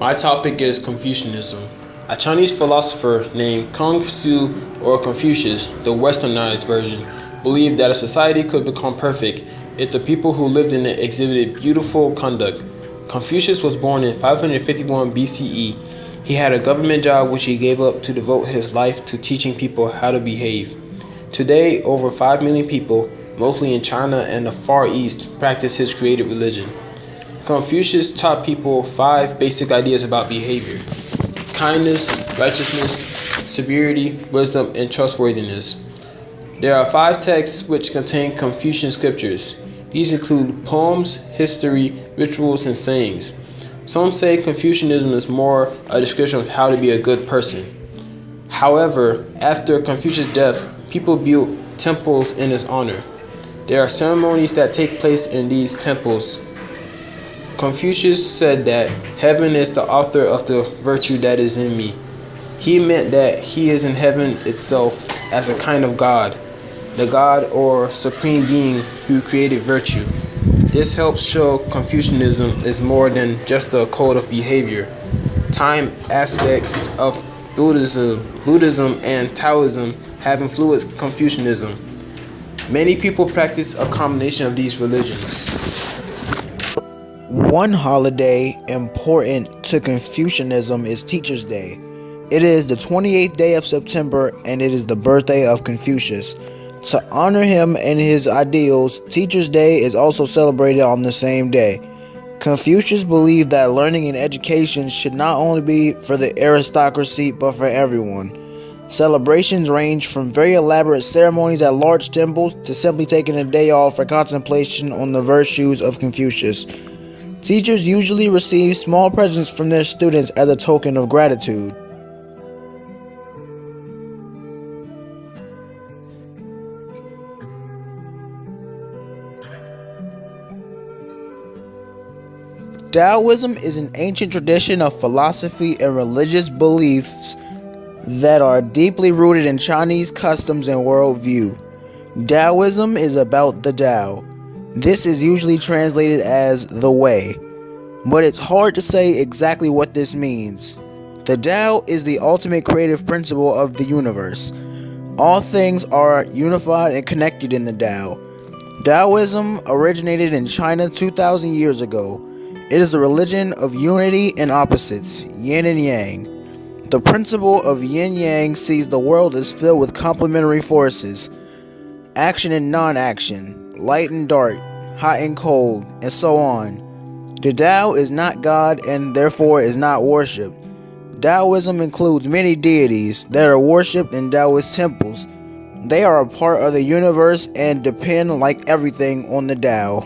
My topic is Confucianism. A Chinese philosopher named Confucius or Confucius, the westernized version, believed that a society could become perfect if the people who lived in it exhibited beautiful conduct. Confucius was born in 551 BCE. He had a government job which he gave up to devote his life to teaching people how to behave. Today, over 5 million people, mostly in China and the Far East, practice his created religion. Confucius taught people 5 basic ideas about behavior: kindness, righteousness, severity, wisdom, and trustworthiness. There are 5 texts which contain Confucian scriptures. These include poems, history, rituals, and sayings. Some say Confucianism is more a description of how to be a good person. However, after Confucius' death, people built temples in his honor. There are ceremonies that take place in these temples. Confucius said that heaven is the author of the virtue that is in me. He meant that he is in heaven itself as a kind of God, the God or supreme being who created virtue. This helps show Confucianism is more than just a code of behavior. Time aspects of Buddhism and Taoism have influenced Confucianism. Many people practice a combination of these religions. One holiday important to Confucianism is Teacher's Day. It is the 28th day of September and it is the birthday of Confucius. To honor him and his ideals, Teacher's Day is also celebrated on the same day. Confucius believed that learning and education should not only be for the aristocracy but for everyone. Celebrations range from very elaborate ceremonies at large temples to simply taking a day off for contemplation on the virtues of Confucius. Teachers usually receive small presents from their students as a token of gratitude. Taoism is an ancient tradition of philosophy and religious beliefs that are deeply rooted in Chinese customs and worldview. Taoism is about the Tao. This is usually translated as the way, but it's hard to say exactly what this means. The Tao is the ultimate creative principle of the universe. All things are unified and connected in the Tao. Taoism originated in China 2,000 years ago. It is a religion of unity and opposites, yin and yang. The principle of yin-yang sees the world as filled with complementary forces, action and non-action, light and dark, hot and cold, and so on. The Tao is not God and therefore is not worshipped. Taoism includes many deities that are worshipped in Taoist temples. They are a part of the universe and depend, like everything, on the Tao.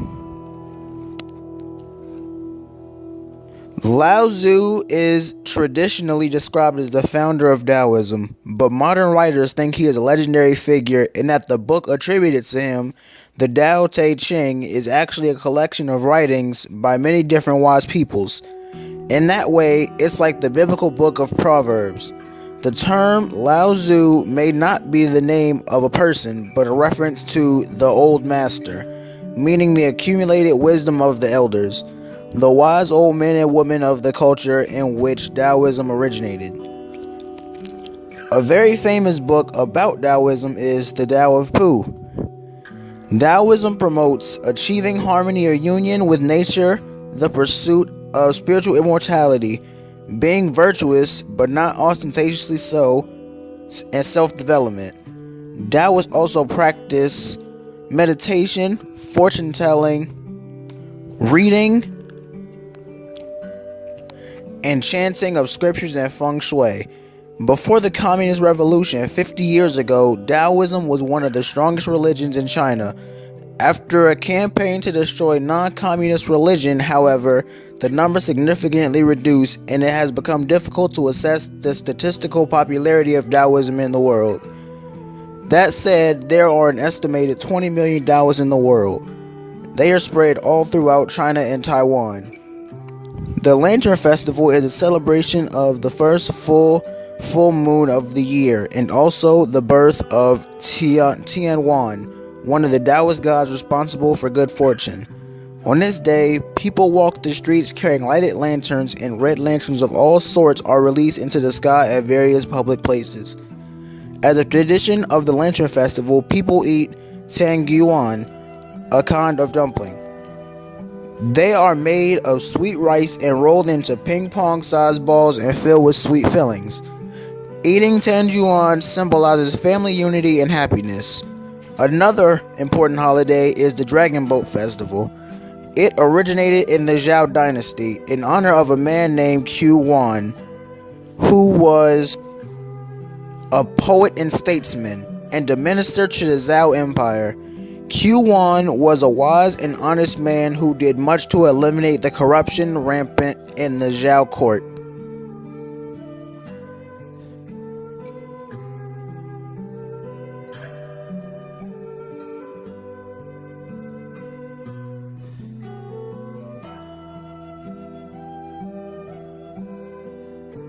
Lao Tzu is traditionally described as the founder of Taoism, but modern writers think he is a legendary figure and that the book attributed to him, the Tao Te Ching, is actually a collection of writings by many different wise peoples. In that way, it's like the biblical book of Proverbs. The term Lao Tzu may not be the name of a person, but a reference to the old master, meaning the accumulated wisdom of the elders, the wise old men and women of the culture in which Taoism originated. A very famous book about Taoism is the Tao of Pu. Taoism promotes achieving harmony or union with nature, the pursuit of spiritual immortality, being virtuous but not ostentatiously so, and self-development. Taoists also practice meditation, fortune-telling, reading, and chanting of scriptures and feng shui. Before the Communist Revolution 50 years ago, Taoism was one of the strongest religions in China. After a campaign to destroy non-communist religion, however, the number significantly reduced and it has become difficult to assess the statistical popularity of Taoism in the world. That said, there are an estimated 20 million Taoists in the world. They are spread all throughout China and Taiwan. The Lantern Festival is a celebration of the first full moon of the year and also the birth of Tianwan, one of the Taoist gods responsible for good fortune. On this day, people walk the streets carrying lighted lanterns, and red lanterns of all sorts are released into the sky at various public places. As a tradition of the Lantern Festival, people eat tangyuan, a kind of dumpling. They are made of sweet rice and rolled into ping-pong-sized balls and filled with sweet fillings. Eating tangyuan symbolizes family unity and happiness. Another important holiday is the Dragon Boat Festival. It originated in the Zhou dynasty in honor of a man named Qu Wan, who was a poet and statesman and a minister to the Zhou Empire. Qu Wan was a wise and honest man who did much to eliminate the corruption rampant in the Zhou court.